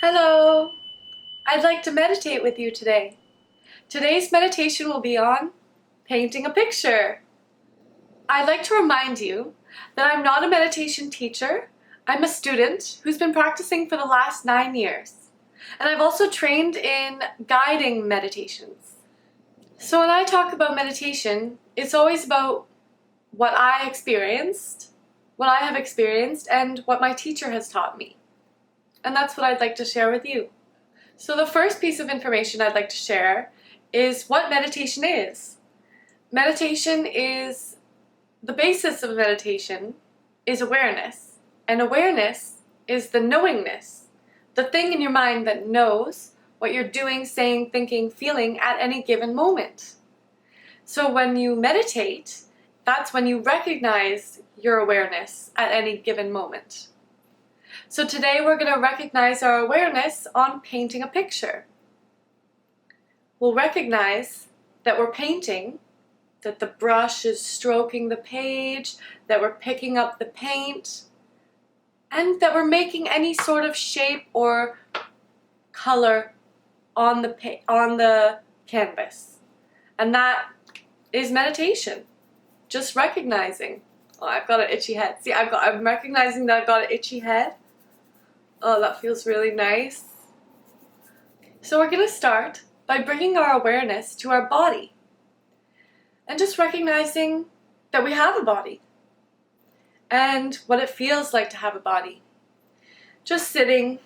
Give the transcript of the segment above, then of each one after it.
Hello! I'd like to meditate with you today. Today's meditation will be on painting a picture. I'd like to remind you that I'm not a meditation teacher. I'm a student who's been practicing for the last 9 years. And I've also trained in guiding meditations. So when I talk about meditation, it's always about what I have experienced, and what my teacher has taught me. And that's what I'd like to share with you. So the first piece of information I'd like to share is what meditation is. Meditation is, the basis of meditation is awareness. And awareness is the knowingness, the thing in your mind that knows what you're doing, saying, thinking, feeling at any given moment. So when you meditate, that's when you recognize your awareness at any given moment. So today we're going to recognize our awareness on painting a picture. We'll recognize that we're painting, that the brush is stroking the page, that we're picking up the paint, and that we're making any sort of shape or color on the canvas. And that is meditation. Just recognizing. Oh, I've got an itchy head. See, I'm recognizing that I've got an itchy head. Oh, that feels really nice. So we're going to start by bringing our awareness to our body and just recognizing that we have a body and what it feels like to have a body. Just sitting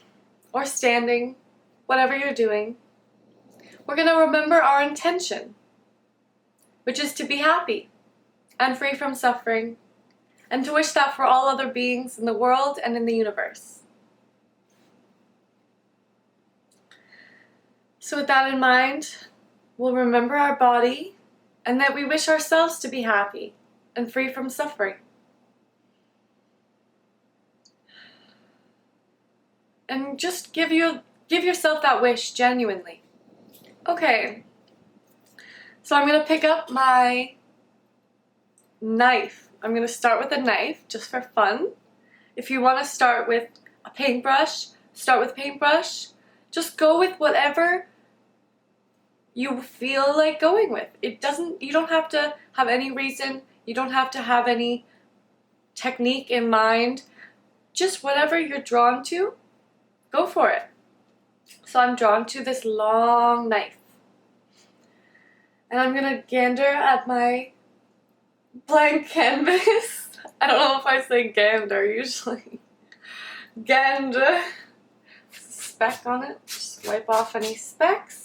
or standing, whatever you're doing. We're going to remember our intention, which is to be happy and free from suffering, and to wish that for all other beings in the world and in the universe. So with that in mind, we'll remember our body and that we wish ourselves to be happy and free from suffering. And just give yourself that wish genuinely. Okay, so I'm going to pick up my knife. I'm going to start with a knife just for fun. If you want to start with a paintbrush, start with paintbrush. Just go with whatever you feel like going with. You don't have to have any reason. You don't have to have any technique in mind. Just whatever you're drawn to, go for it. So I'm drawn to this long knife. And I'm going to gander at my blank canvas. I don't know if I say gander usually. Gander. Speck on it. Just wipe off any specks.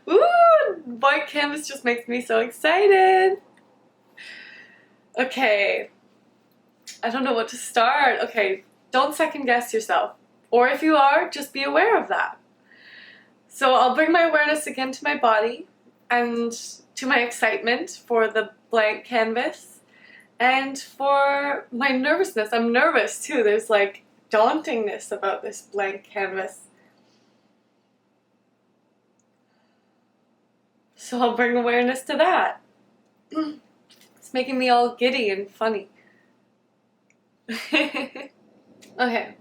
Ooh, blank canvas just makes me so excited. Okay. I don't know what to start. Okay, don't second guess yourself. Or if you are, just be aware of that. So I'll bring my awareness again to my body and to my excitement for the blank canvas and for my nervousness. I'm nervous too. There's like dauntingness about this blank canvas. So I'll bring awareness to that. It's making me all giddy and funny. Okay, I'm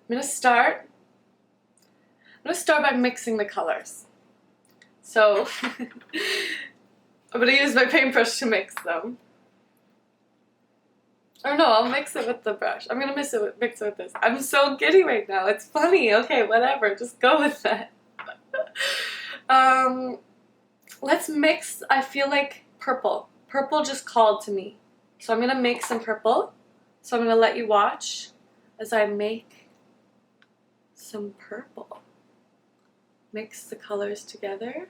gonna start by mixing the colors. So I'm gonna use my paintbrush to mix them. Or no, I'll mix it with the brush. I'm gonna mix it with this. I'm so giddy right now. It's funny. Okay, whatever. Just go with that. Let's mix. I feel like purple. Purple just called to me. So I'm gonna make some purple. So I'm gonna let you watch as I make some purple. Mix the colors together.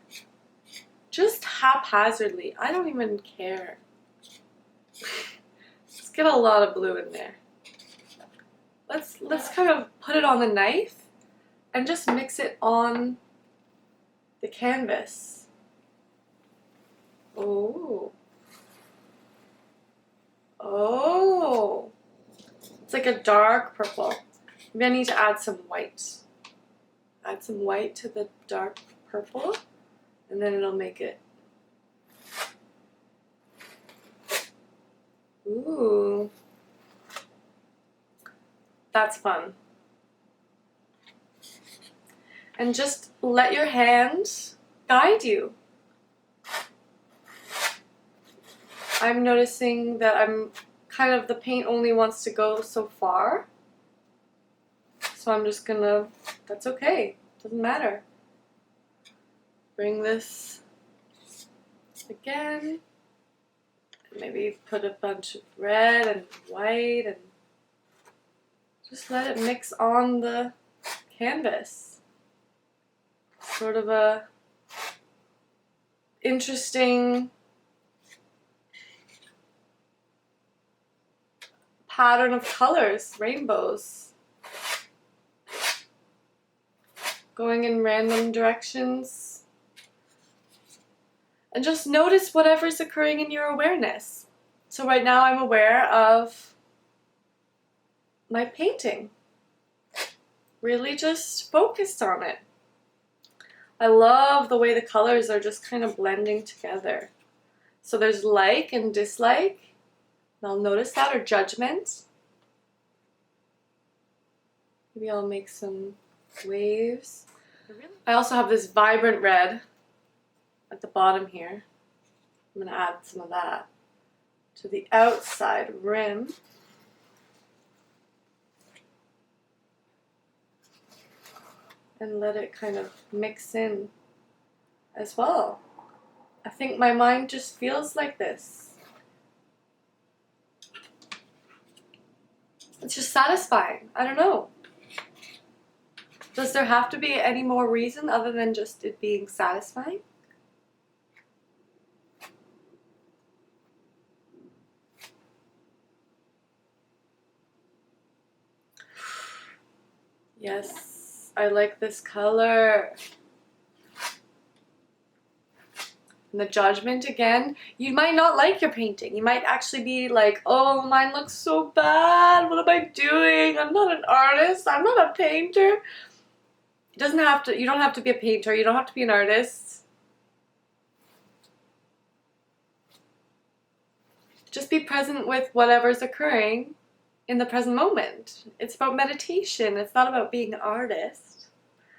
Just haphazardly. I don't even care. Let's get a lot of blue in there. Let's kind of put it on the knife and just mix it on the canvas. Oh. Oh. It's like a dark purple. Maybe I need to add some white. Add some white to the dark purple, and then it'll make it. Ooh. That's fun. And just let your hand guide you. I'm noticing that the paint only wants to go so far. So I'm just gonna, that's okay, doesn't matter. Bring this again. Maybe put a bunch of red and white and just let it mix on the canvas. Sort of a interesting pattern of colors, rainbows, going in random directions. And just notice whatever's occurring in your awareness. So right now I'm aware of my painting. Really just focused on it. I love the way the colors are just kind of blending together. So there's like and dislike. And I'll notice that, or judgment. Maybe I'll make some waves. I also have this vibrant red at the bottom here. I'm going to add some of that to the outside rim. And let it kind of mix in as well. I think my mind just feels like this. It's just satisfying. I don't know. Does there have to be any more reason other than just it being satisfying? Yes, I like this color. And the judgment again, you might not like your painting. You might actually be like, oh, mine looks so bad. What am I doing? I'm not an artist. I'm not a painter. It doesn't have to, you don't have to be a painter. You don't have to be an artist. Just be present with whatever's occurring in the present moment. It's about meditation. It's not about being an artist.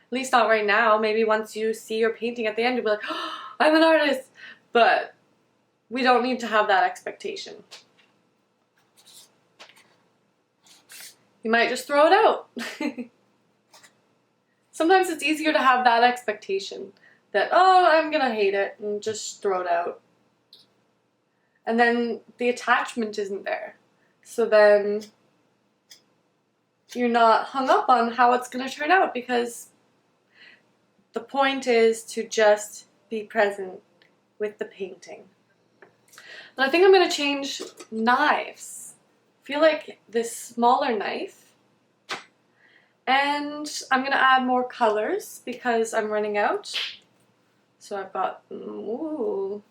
At least not right now. Maybe once you see your painting at the end, you'll be like, oh, I'm an artist. But we don't need to have that expectation. You might just throw it out. Sometimes it's easier to have that expectation that, oh, I'm gonna hate it, and just throw it out. And then the attachment isn't there. So then you're not hung up on how it's gonna turn out, because the point is to just be present with the painting. But I think I'm gonna change knives. I feel like this smaller knife. And I'm going to add more colors because I'm running out. So I've got, ooh.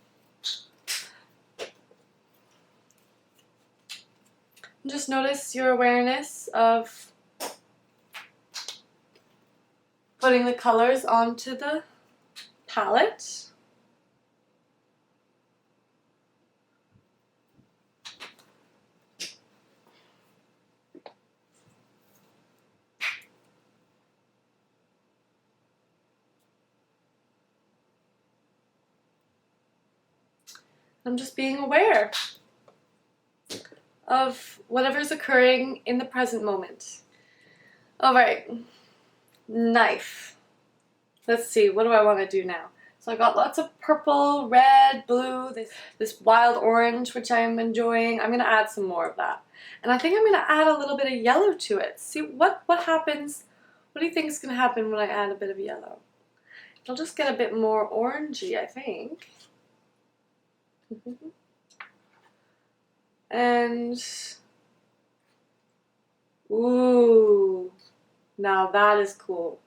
Just notice your awareness of putting the colors onto the palette. I'm just being aware of whatever's occurring in the present moment. All right, knife. Let's see, what do I want to do now? So I got lots of purple, red, blue, this wild orange, which I'm enjoying. I'm going to add some more of that. And I think I'm going to add a little bit of yellow to it. See what happens. What do you think is going to happen when I add a bit of yellow? It'll just get a bit more orangey, I think. And, ooh, now that is cool.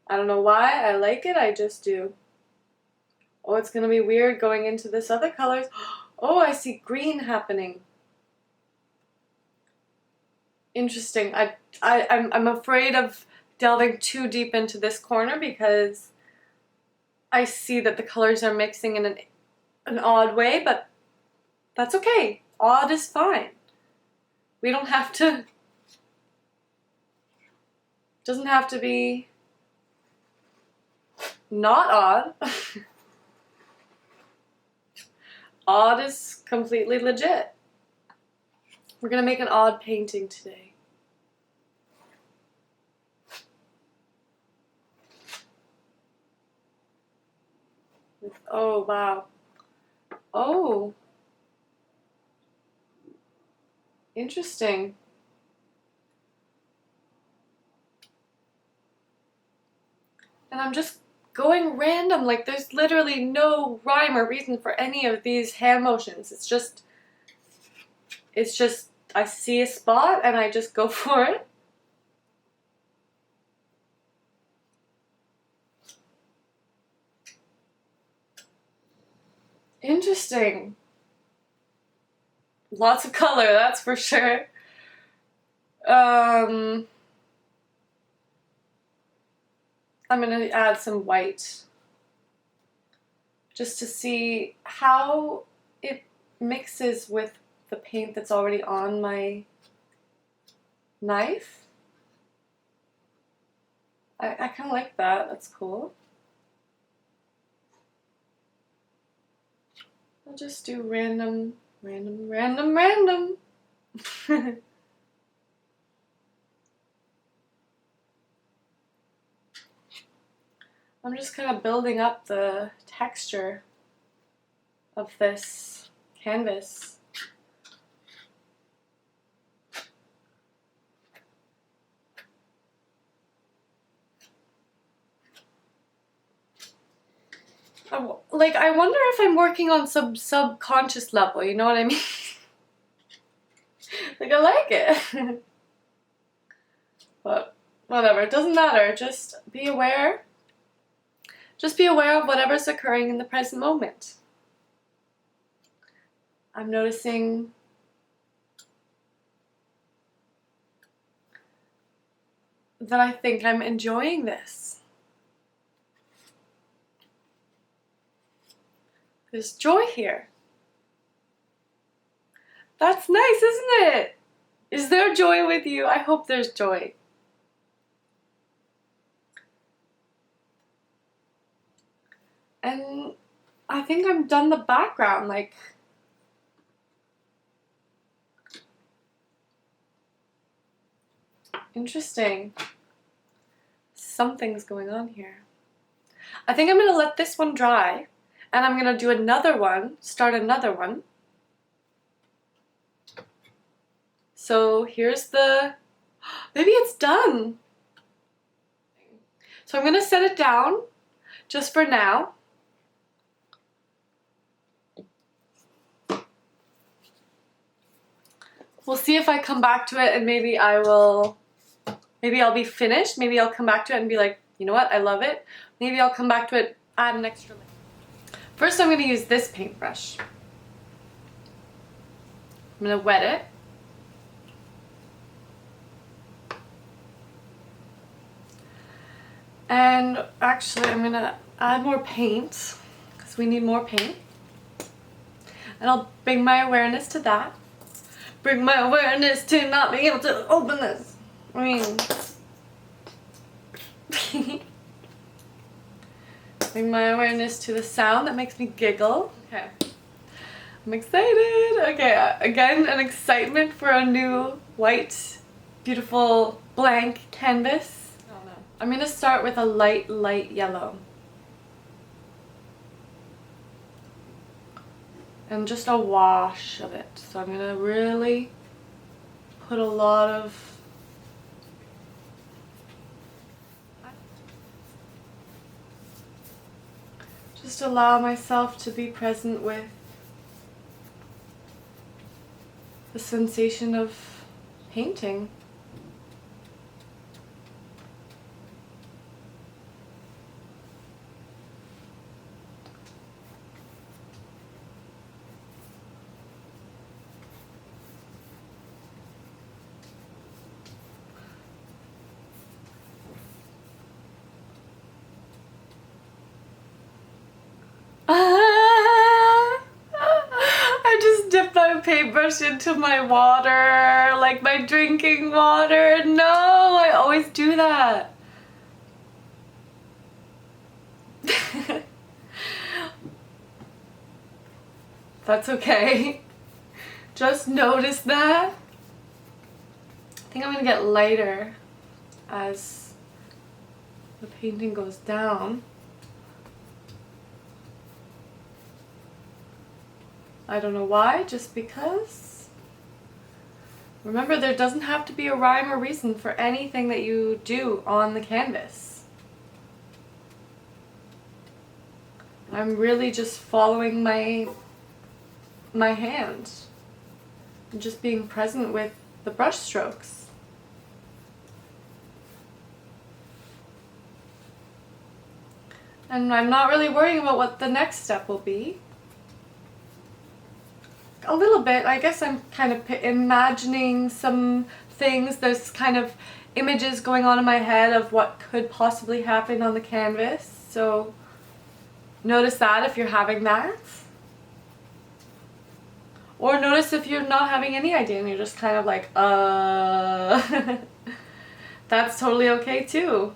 I don't know why, I like it, I just do. Oh, it's gonna be weird going into this other colors. Oh, I see green happening. Interesting. I'm afraid of delving too deep into this corner because I see that the colors are mixing in an odd way, but that's okay. Odd is fine. We don't have to, doesn't have to be not odd. Odd is completely legit. We're gonna make an odd painting today. Oh, wow. Oh. Interesting. And I'm just going random, like there's literally no rhyme or reason for any of these hand motions. It's just I see a spot and I just go for it. Interesting. Lots of color, that's for sure. I'm gonna add some white just to see how it mixes with the paint that's already on my knife. I kind of like that. That's cool. I'll just do random. I'm just kind of building up the texture of this canvas. Like, I wonder if I'm working on some subconscious level, you know what I mean? Like, I like it. But whatever, it doesn't matter. Just be aware. Just be aware of whatever's occurring in the present moment. I'm noticing that I think I'm enjoying this. There's joy here. That's nice, isn't it? Is there joy with you? I hope there's joy. And I think I'm done the background, like, interesting. Something's going on here. I think I'm gonna let this one dry, and I'm gonna do another one, start another one. So here's the, maybe it's done. So I'm gonna set it down just for now. We'll see if I come back to it and maybe I'll be finished. Maybe I'll come back to it and be like, you know what, I love it. Maybe I'll come back to it, add an extra layer. First I'm gonna use this paintbrush. I'm gonna wet it. And actually I'm gonna add more paint because we need more paint. And I'll bring my awareness to that. Bring my awareness to not being able to open this. I mean, bring my awareness to the sound that makes me giggle. Okay, I'm excited. Okay, again, an excitement for a new white, beautiful blank canvas. Oh no. I'm gonna start with a light yellow. And just a wash of it. So I'm gonna really put a lot of just allow myself to be present with the sensation of painting. I just dipped my paintbrush into my water, like my drinking water. No, I always do that. That's okay. Just notice that. I think I'm gonna get lighter as the painting goes down. I don't know why, just because. Remember, there doesn't have to be a rhyme or reason for anything that you do on the canvas. I'm really just following my hand. I'm just being present with the brush strokes. And I'm not really worrying about what the next step will be. A little bit, I guess I'm kind of imagining some things. There's kind of images going on in my head of what could possibly happen on the canvas. So notice that if you're having that. Or notice if you're not having any idea and you're just kind of like, That's totally okay too.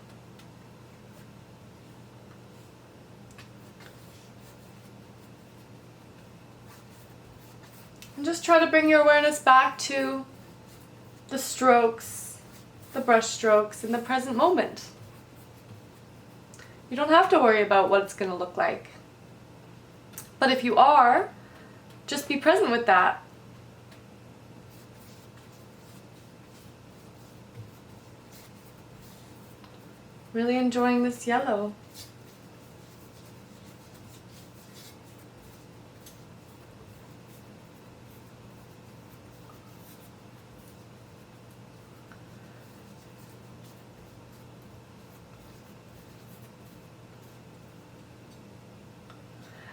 And just try to bring your awareness back to the strokes, the brush strokes, in the present moment. You don't have to worry about what it's going to look like. But if you are, just be present with that. Really enjoying this yellow.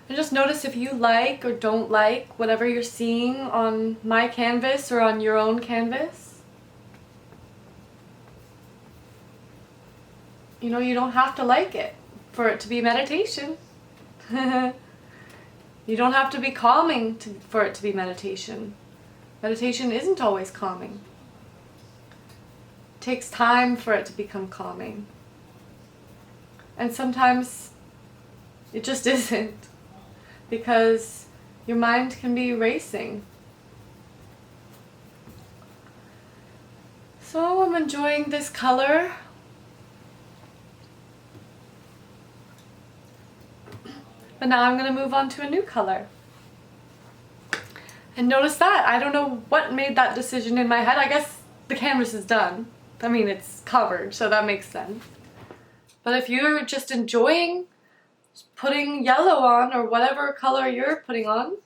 And just notice if you like or don't like whatever you're seeing on my canvas or on your own canvas. You know, you don't have to like it for it to be meditation. You don't have to be calming for it to be meditation. Meditation isn't always calming. It takes time for it to become calming. And sometimes it just isn't, because your mind can be racing. So I'm enjoying this color. But now I'm going to move on to a new color. And notice that. I don't know what made that decision in my head. I guess the canvas is done. I mean, it's covered, so that makes sense. But if you're just enjoying putting yellow on, or whatever color you're putting on,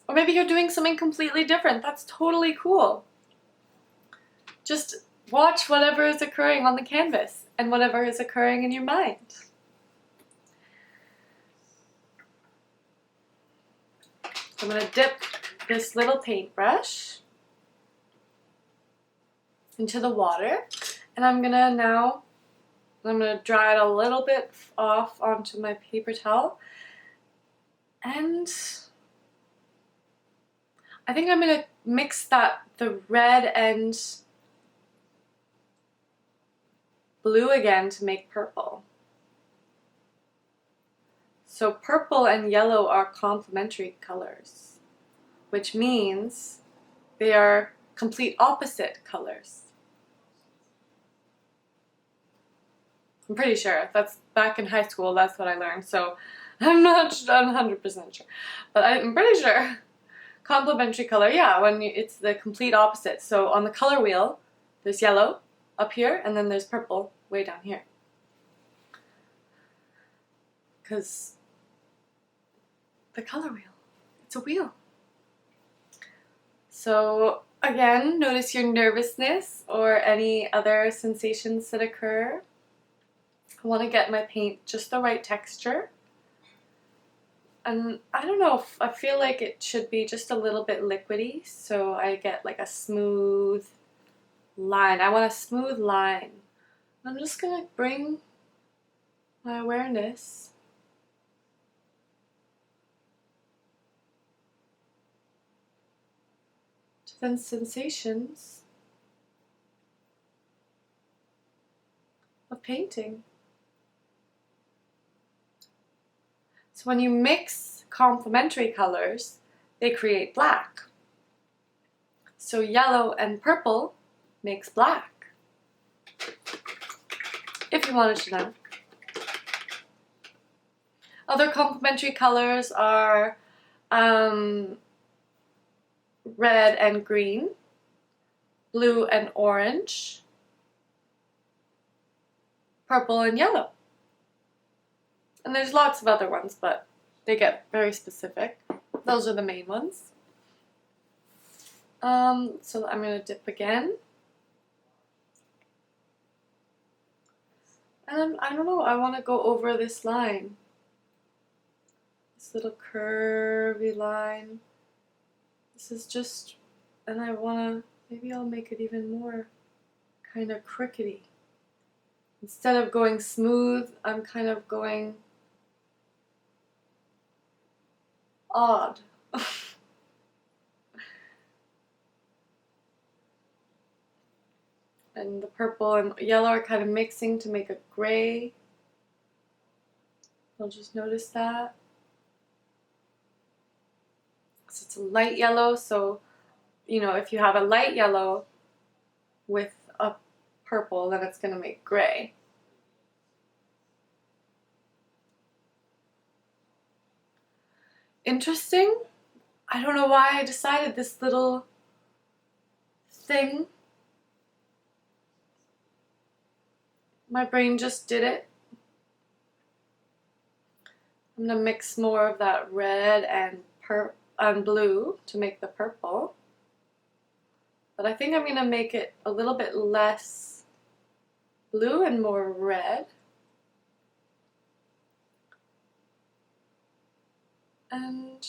or maybe you're doing something completely different, that's totally cool. Just watch whatever is occurring on the canvas and whatever is occurring in your mind. So I'm going to dip this little paintbrush into the water, and I'm going to dry it a little bit off onto my paper towel, and I think I'm going to mix the red and blue again to make purple. So purple and yellow are complementary colors, which means they are complete opposite colors. I'm pretty sure. That's back in high school, that's what I learned, so I'm not 100% sure. But I'm pretty sure. Complementary color, yeah, it's the complete opposite. So on the color wheel, there's yellow up here, and then there's purple way down here. Because the color wheel, it's a wheel. So again, notice your nervousness or any other sensations that occur. I want to get my paint just the right texture. And I don't know, I feel like it should be just a little bit liquidy, so I get like a smooth line. I want a smooth line. I'm just going to bring my awareness to the sensations of painting. So when you mix complementary colors, they create black. So yellow and purple makes black, if you wanted to know. Other complementary colors are red and green, blue and orange, purple and yellow. And there's lots of other ones, but they get very specific. Those are the main ones. So I'm going to dip again. And I don't know, I want to go over this line. This little curvy line. This is just, and I want to, maybe I'll make it even more kind of crickety. Instead of going smooth, I'm kind of going odd. And the purple and yellow are kind of mixing to make a gray. I'll just notice that. So it's a light yellow, so you know, if you have a light yellow with a purple, then it's going to make gray. Interesting. I don't know why I decided this little thing. My brain just did it. I'm going to mix more of that red and blue to make the purple. But I think I'm going to make it a little bit less blue and more red. And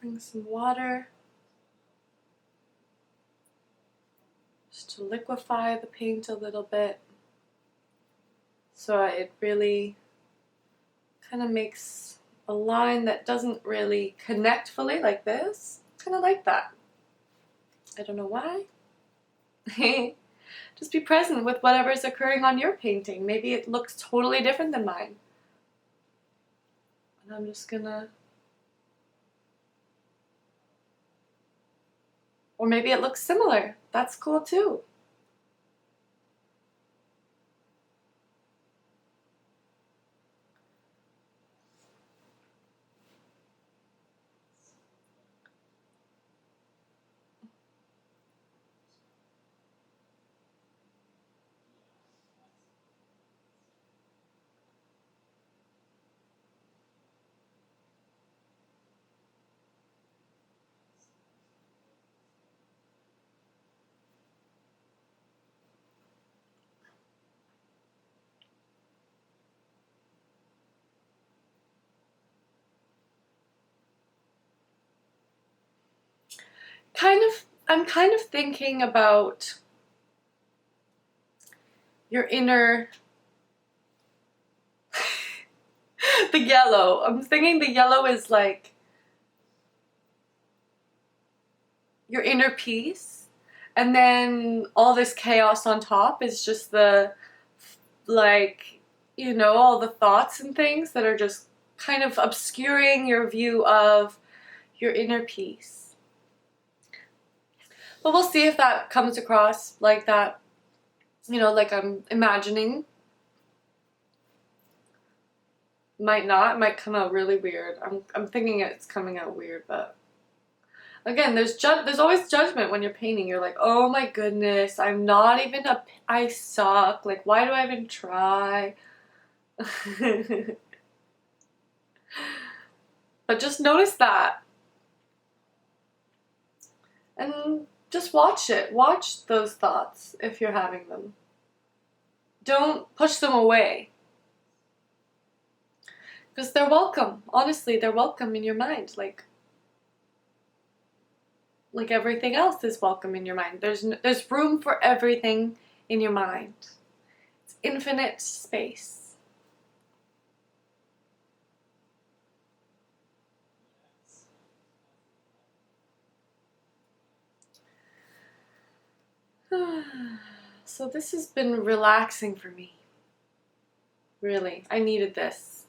bring some water just to liquefy the paint a little bit. So it really kind of makes a line that doesn't really connect fully like this. Kind of like that. I don't know why. Just be present with whatever's occurring on your painting. Maybe it looks totally different than mine. And I'm just gonna... Or maybe it looks similar. That's cool too. I'm kind of thinking about your inner, the yellow. I'm thinking the yellow is like your inner peace, and then all this chaos on top is just the, like, you know, all the thoughts and things that are just kind of obscuring your view of your inner peace. But we'll see if that comes across like that, you know, like I'm imagining. Might not, it might come out really weird. I'm thinking it's coming out weird, but again, there's always judgment when you're painting. You're like, oh my goodness, I'm not even I suck. Like, why do I even try? But just notice that. And just watch it. Watch those thoughts if you're having them. Don't push them away. Because they're welcome. Honestly, they're welcome in your mind. Like everything else is welcome in your mind. There's room for everything in your mind. It's infinite space. So this has been relaxing for me. Really, I needed this.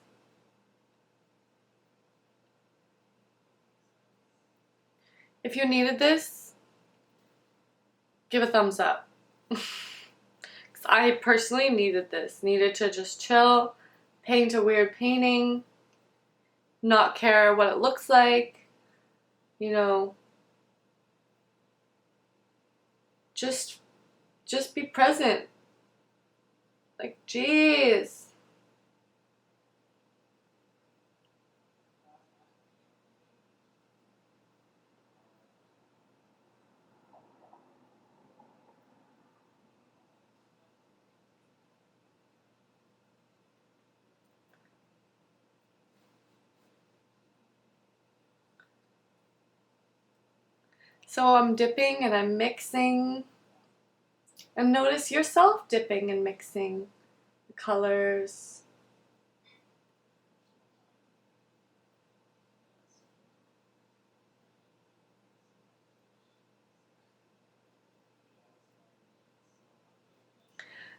If you needed this, give a thumbs up. 'Cause I personally needed this. Needed to just chill, paint a weird painting, not care what it looks like, you know, just be present. Like, jeez. So I'm dipping and I'm mixing. And notice yourself dipping and mixing the colors.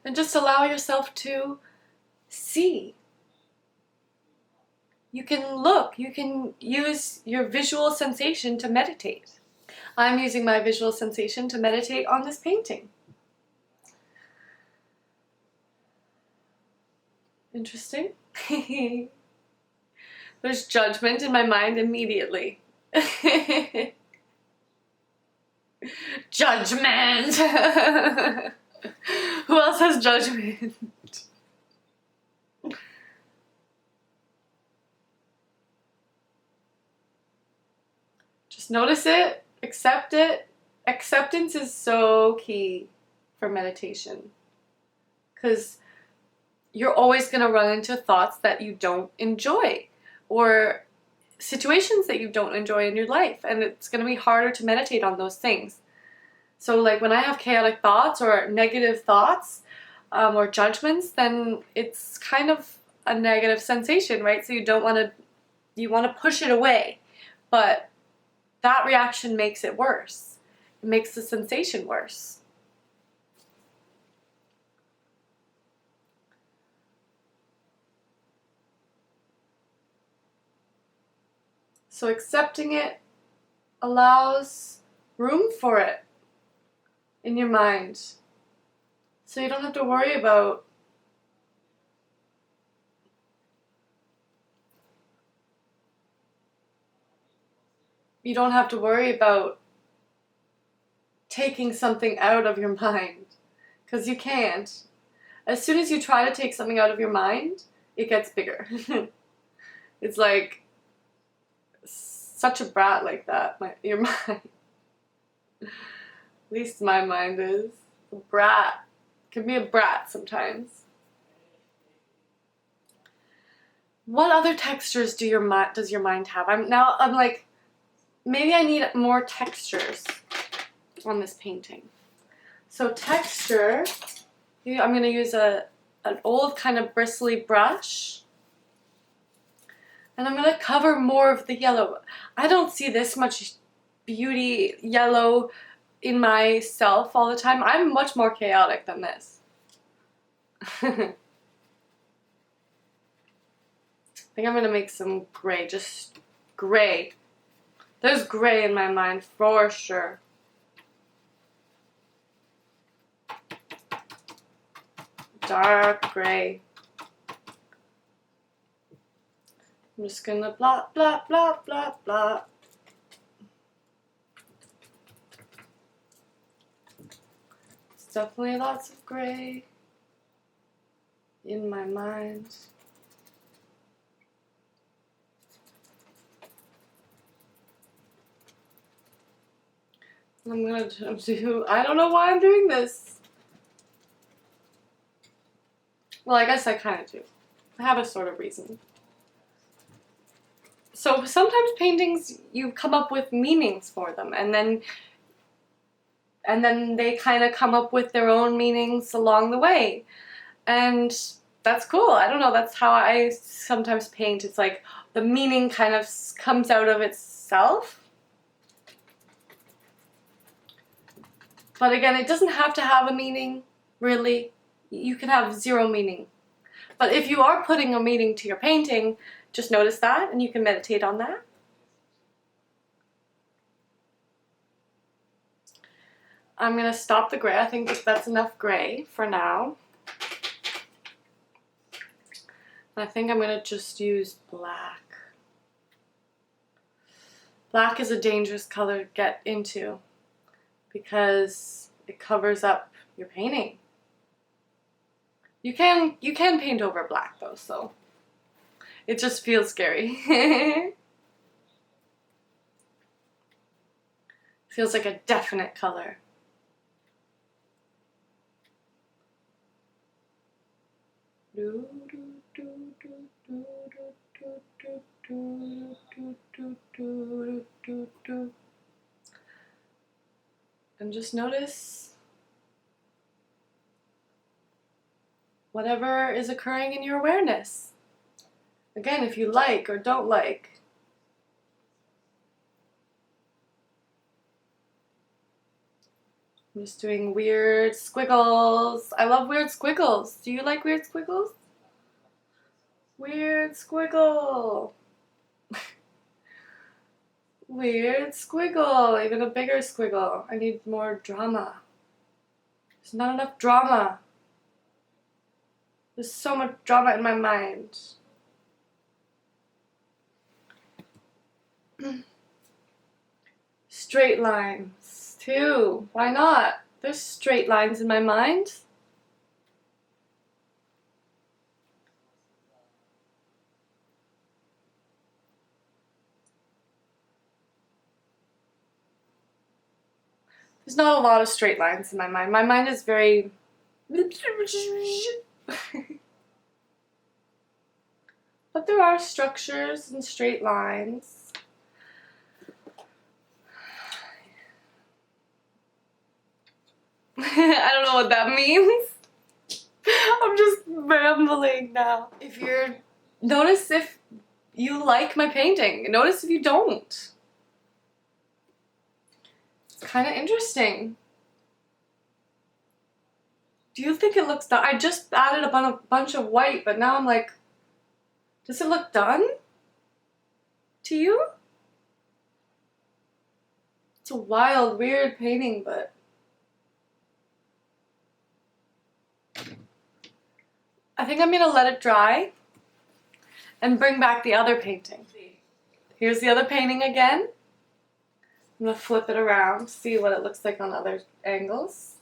And just allow yourself to see. You can look, you can use your visual sensation to meditate. I'm using my visual sensation to meditate on this painting. Interesting. There's judgment in my mind immediately. Judgment! Who else has judgment? Just notice it, accept it. Acceptance is so key for meditation. Because you're always going to run into thoughts that you don't enjoy or situations that you don't enjoy in your life, and it's going to be harder to meditate on those things. So like when I have chaotic thoughts or negative thoughts or judgments, then it's kind of a negative sensation, right? So you want to push it away, but that reaction makes it worse. It makes the sensation worse. So accepting it allows room for it in your mind. So you don't have to worry about taking something out of your mind, because you can't. As soon as you try to take something out of your mind, it gets bigger. It's like such a brat like that, your mind. At least my mind is a brat. Can be a brat sometimes. What other textures does your mind have? I'm like, maybe I need more textures on this painting. So texture, I'm going to use an old kind of bristly brush. And I'm going to cover more of the yellow. I don't see this much beauty yellow in myself all the time. I'm much more chaotic than this. I think I'm going to make some gray, just gray. There's gray in my mind for sure. Dark gray. I'm just gonna blot, blot, blot, blot, blot. It's definitely lots of gray in my mind. I'm gonna do, I don't know why I'm doing this. Well, I guess I kind of do. I have a sort of reason. So sometimes paintings, you come up with meanings for them, and then they kind of come up with their own meanings along the way. And that's cool. I don't know, that's how I sometimes paint. It's like the meaning kind of comes out of itself. But again, it doesn't have to have a meaning, really. You can have zero meaning. But if you are putting a meaning to your painting, just notice that, and you can meditate on that. I'm gonna stop the gray. I think that's enough gray for now. I think I'm gonna just use black. Black is a dangerous color to get into because it covers up your painting. You can paint over black though, so it just feels scary. Feels like a definite color. And just notice whatever is occurring in your awareness. Again, if you like or don't like. I'm just doing weird squiggles. I love weird squiggles. Do you like weird squiggles? Weird squiggle. Weird squiggle. Even a bigger squiggle. I need more drama. There's not enough drama. There's so much drama in my mind. Straight lines, too. Why not? There's straight lines in my mind. There's not a lot of straight lines in my mind. My mind is very... But there are structures and straight lines. I don't know what that means. I'm just rambling now. Notice if you like my painting. Notice if you don't. It's kind of interesting. Do you think it looks done? I just added a bunch of white, but now I'm like, does it look done to you? It's a wild, weird painting, but I think I'm gonna let it dry and bring back the other painting. Here's the other painting again. I'm gonna flip it around, see what it looks like on other angles.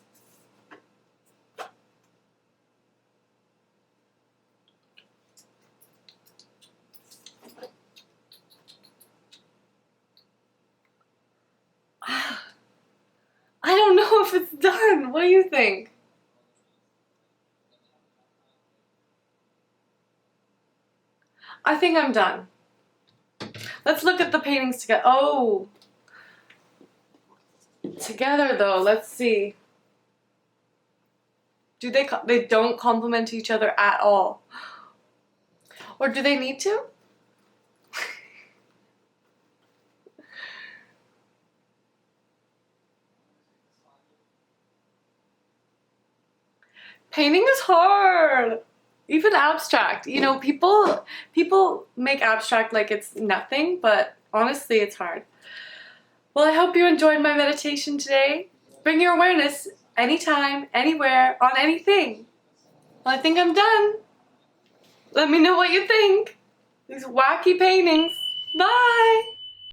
I don't know if it's done. What do you think? I think I'm done. Let's look at the paintings together. Oh, together though. Let's see. Do they don't complement each other at all? Or do they need to? Painting is hard. Even abstract. You know, people make abstract like it's nothing, but honestly, it's hard. Well, I hope you enjoyed my meditation today. Bring your awareness anytime, anywhere, on anything. Well, I think I'm done. Let me know what you think. These wacky paintings. Bye!